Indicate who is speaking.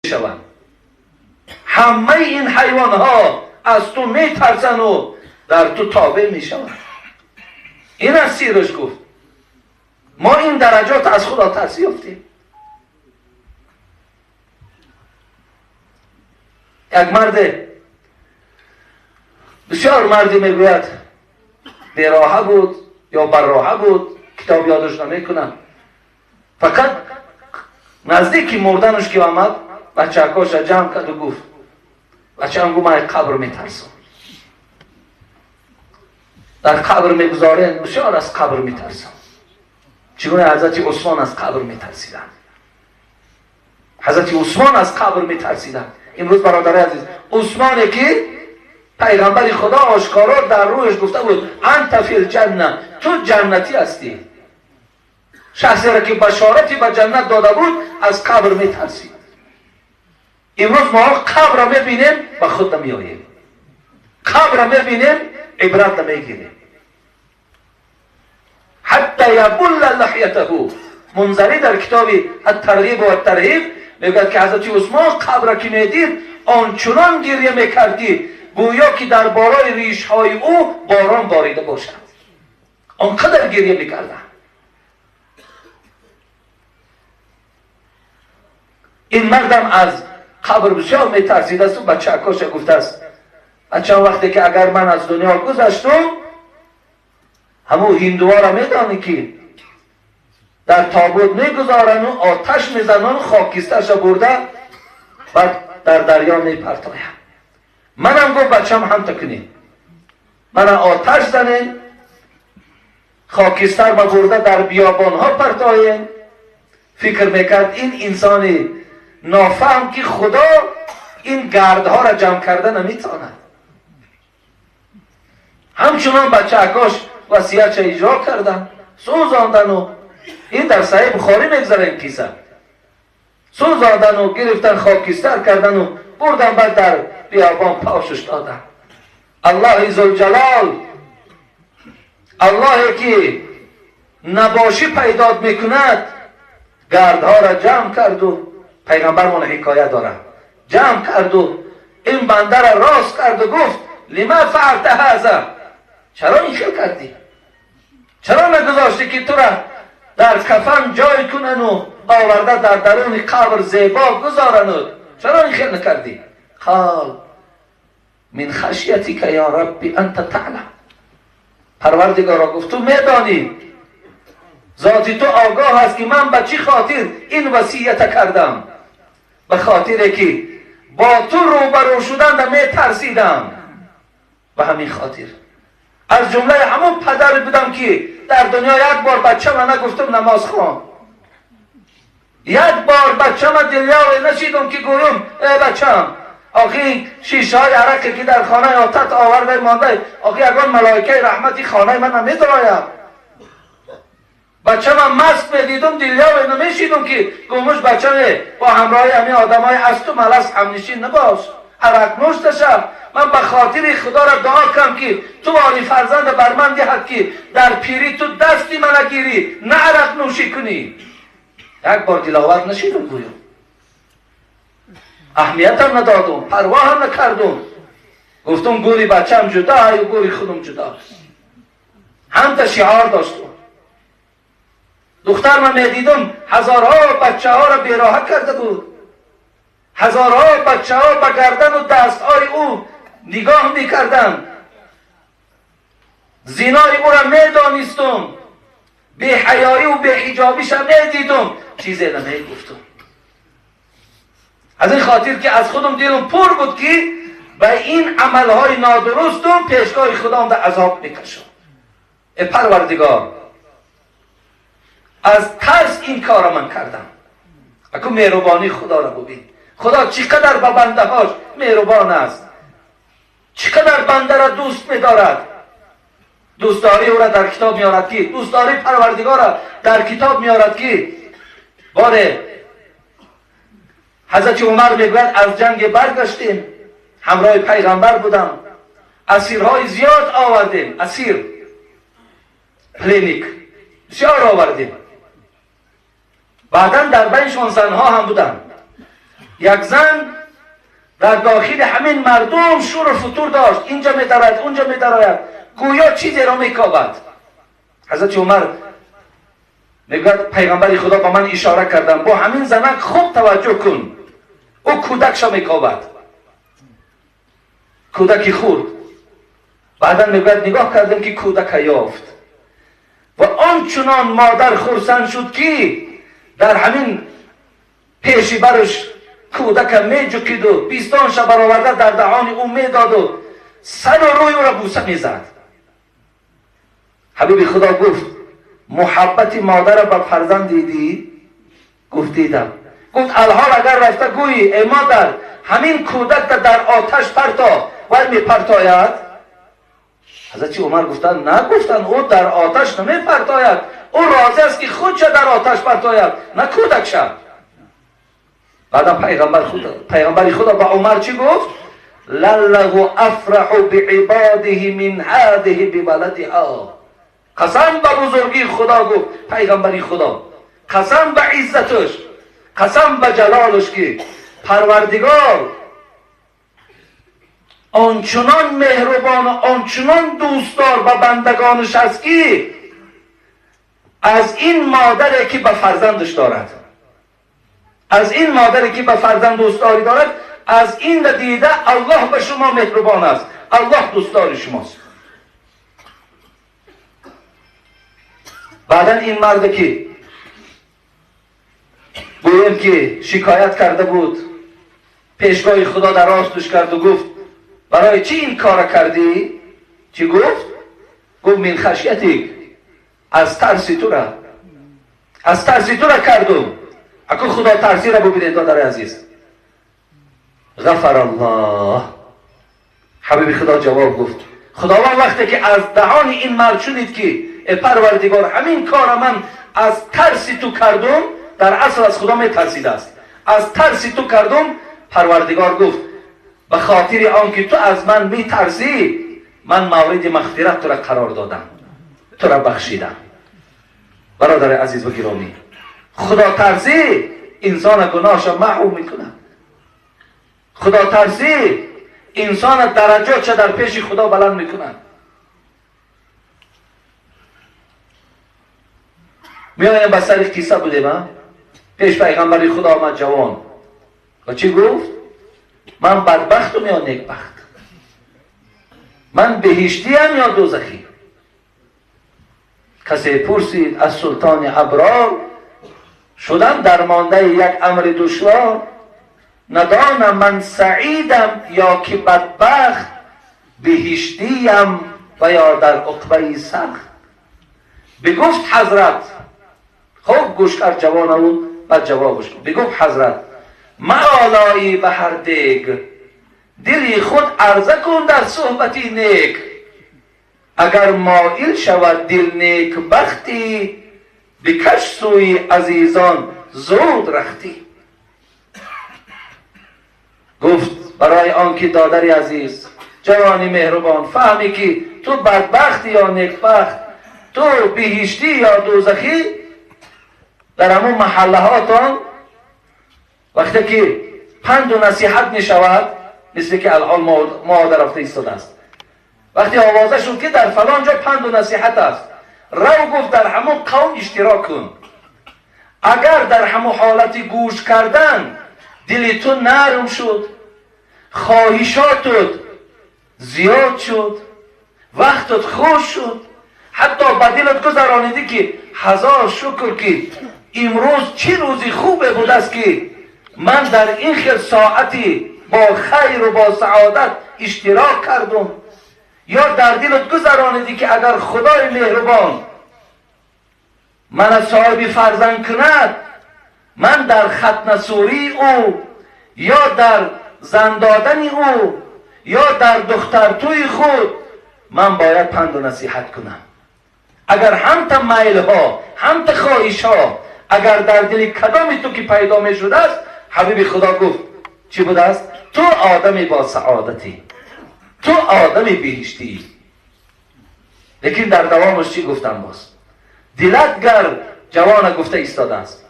Speaker 1: شوند. همه این حیوان ها از تو می ترسن و در تو تابع می شوند. این از سیرش گفت. ما این درجات از خدا ترس یافتیم. یک مرد، بسیار مردی میگوید بیراهه بود یا براهه بود، کتاب یادش نمیکنم، فقط نزدیکی مردنش که آمد بچه‌کاش جمع کرد و گفت بچه هم گفت من قبر میترسم، در قبر میگذارن، بسیار از قبر میترسم. چگونه حضرت عثمان از قبر میترسیدن. حضرت عثمان از قبر میترسیدن. امروز برادر عزیز، عثمانی که پیغمبر خدا آشکارا در رویش گفته بود انت فی الجنه، تو جنتی هستی، شخصی را که بشارتی به جنت داده بود از قبر میترسید. امروز ما قبر را میبینیم به خود نمیاییم، قبر را میبینیم عبرت نمیگیریم. حتی یبل لحیته، منذری در کتاب الترغیب و الترهیب میگوید که حضرت عثمان قبر را که میدید آنچنان گریه میکردی گویا که در بالای ریش های او باران باریده باشد، آنقدر گریه میکردن. این مردم از قبر بسیار میترسید است و بچه‌کاش گفته است بچه وقتی که اگر من از دنیا گذشتم، همون هندوها را میدانی که در تابوت میگذارن و آتش میزنن و خاکسترش برده بعد در دریا میپرتاین. منم گفت بچم هم تکنین، من آتش زنین، خاکستر ما برده در بیابان ها پرتاین. فکر میکرد این انسان نافهم که خدا این گردها را جمع کرده نمیتواند. همچنان بچه‌کاش وصیتش اجرا کردن، سوزاندن و این در صحیح بخاری میگذره این کیسه، سوزاندن و گرفتن خاکستر کردن و بردن بعد در بیابان پاشش دادن. الله ذوالجلال، اللهی که نباشی پیدا میکند، گردها را جمع کرد و پیغمبرمون حکایت دارد، جمع کرد و این بنده را راست کرد و گفت لما فعلت هذا، چرا این خیل کردی؟ چرا نگذاشتی که تو را در کفن جای کنن و آورده در درون قبر زیبا گذارند؟ چرا این خیل نکردی؟ قال من خشیتی که یا ربی انت تعلم، پروردگارا گفت تو میدانی، ذاتی تو آگاه هست که من به چی خاطر این وصیت کردم. به خاطر که با تو روبرو شدن می ترسیدم. به همین خاطر از جمله همون پدر بودم که در دنیا یک بار بچه من نگفتم نماز خوان، یک بار بچه من دلیاوی نشیدم که گویم ای بچم آخی شیشه های عرقی که در خانه آتت آورده مانده، آخی اگر ملائکه رحمتی خانه من نمیدرایم. بچه من مست میدیدم دلیاوی نمیشیدم که گومش بچه با همراه همین آدم های از تو ملس همنشین نباش، عرق نوشته شد. من به خاطر خدا را دعا کنم که تو آنی فرزند بر من دهد که در پیری تو دستی من نگیری، نه عرق نوشی کنی. یک بار دلاور نشیدم گویم، اهمیت هم ندادم، پروا هم نکردم، گفتم گوری بچم جدا و گوری خودم جدا. هم تا شعار داشتم. دختر من میدیدم هزارها بچه ها را بیراه کرده بود، هزارها بچه ها به گردن و دست های او نگاه میکردم، زینای او را میدانستم، بی حیایی و بی حجابیش را میدیدم، چیزی نمیگفتم. از این خاطر که از خودم دلم پر بود که به این عملهای نادرستم پیشگاه خدام در عذاب میکشم. ای پروردگار، از ترس این کار من کردم. اگه مهربانی خدا را ببین، خدا چقدر به بنده هاش مهربان است، چقدر بنده را دوست می‌دارد. دوستداری او را در کتاب میارد که دوستداری پروردگار را در کتاب میارد که باره حضرت عمر میگوید از جنگ برگشتیم، همراه پیغمبر بودم، اسیرهای زیاد آوردیم، اسیر پلینیک بسیار آوردیم. بعدا در بینشون زنها هم بودن. یک زن در داخل همین مردم شور و فتور داشت، اینجا می‌دراید اونجا می‌دراید، گویا چیزی را میکاود. حضرت عمر میگوید پیغمبر خدا با من اشاره کردن با همین زنک خوب توجه کن، او کودکش را میکاود، کودکی خورد. بعدا میگوید نگاه کردم که کودک یافت و آنچنان مادر خرسند شد که در همین پیشی برش کودک میجکید و پیستانش برآورده در دهان او میداد و سر و روی او را بوسه میزد. حبیب خدا گفت محبت مادر را به فرزند دیدی؟ گفت دیدم. گفت الحال اگر رفته گویی ای مادر همین کودک در آتش پرتا و میپرتاید؟ حضرت عمر گفتن نه، گفتن او در آتش نمیپرتاید، او راضی است که خودش در آتش پرتاید نه کودک شد. بعدم پیغمبر خدا با عمر چی گفت؟ لله افرح بعباده من هذه بولدها. قسم به بزرگی خدا گفت پیغمبری خدا، قسم به عزتش، قسم به جلالش که پروردگار آنچنان مهربان و آنچنان دوستدار به بندگانش است که از این مادری که به فرزندش دارد، از این مادری که به فرزند دوستداری دارد، از این دیده الله به شما مهربان است، الله دوستدار شماست. بعدا این مرد که گویم که شکایت کرده بود پیشگاه خدا در راستش کرد و گفت برای چی این کار کردی؟ چی گفت؟ گفت من خشیتی، از ترس تو را، از ترس تو را کردم. اکنون خدا ترسی را ببینید دادر عزیز. غفر الله. حبیب خدا جواب گفت خداوند وقتی که از دهان این مرد شنید که ای پروردگار همین کار من از ترس تو کردم، در اصل از خدا می ترسیده است، از ترس تو کردم. پروردگار گفت به خاطر آنکه تو از من می ترسی من مورد مغفرت تو را قرار دادم، تو را بخشیدم. برادر عزیز و گرامی، خدا ترسی انسان گناهش محو میکنه. خدا ترسی انسان درجاتش در پیش خدا بلند میکنه. میایم به سر قصه بودیم. پیش پیغمبر خدا آمد جوان و چی گفت؟ من بدبختم یا نیکبخت؟ من بهشتی ام یا دوزخی؟ کسی پرسید از سلطان ابرار شدم درمانده یک امر دشوار، ندانم من سعیدم یا که بدبخت، بهشتیم و یا در عقبه سخت. بگفت حضرت، خوب گوش کرد جوان او، بعد جوابش کن. بگفت حضرت معالایی به هر دیگ، دلی خود عرضه کن در صحبتی نیک. اگر مائل شود دل نیک بختی، بکش سوی عزیزان زود رختی. گفت برای آنکه دادری عزیز، جوانی مهربان، فهمی که تو بدبختی یا نیکبخت، تو بهشتی یا دوزخی، در همون محله هاتان وقتی که پند و نصیحت می شود، مثل که الان ما در رفته ایستاده است، وقتی آوازه شد که در فلان جا پند و نصیحت است، رو گفت در همون قوم اشتراک کن. اگر در همون حالت گوش کردن دل تو نرم شد، خواهشاتت زیاد شد، وقتت خوش شد، حتی به دلت گذرانیدی که هزار شکر که امروز چه روزی خوبه بود است که من در این خیلی ساعتی با خیر و با سعادت اشتراک کردم. یا در دلت گذرانیدی که اگر خدای مهربان من صاحب فرزند کند، من در ختنه سوری او یا در زن دادن او یا در دخترتوی خود من باید پند و نصیحت کنم. اگر هم تا میل ها هم تا خواهش ها اگر در دل کدام تو که پیدا می شده است، حبیب خدا گفت چی بوده است؟ تو آدمی با سعادتی، تو آدمی بهشتی. لیکن در دوامش چی گفتم باز؟ دلت گر جوان گفته ایستاده است،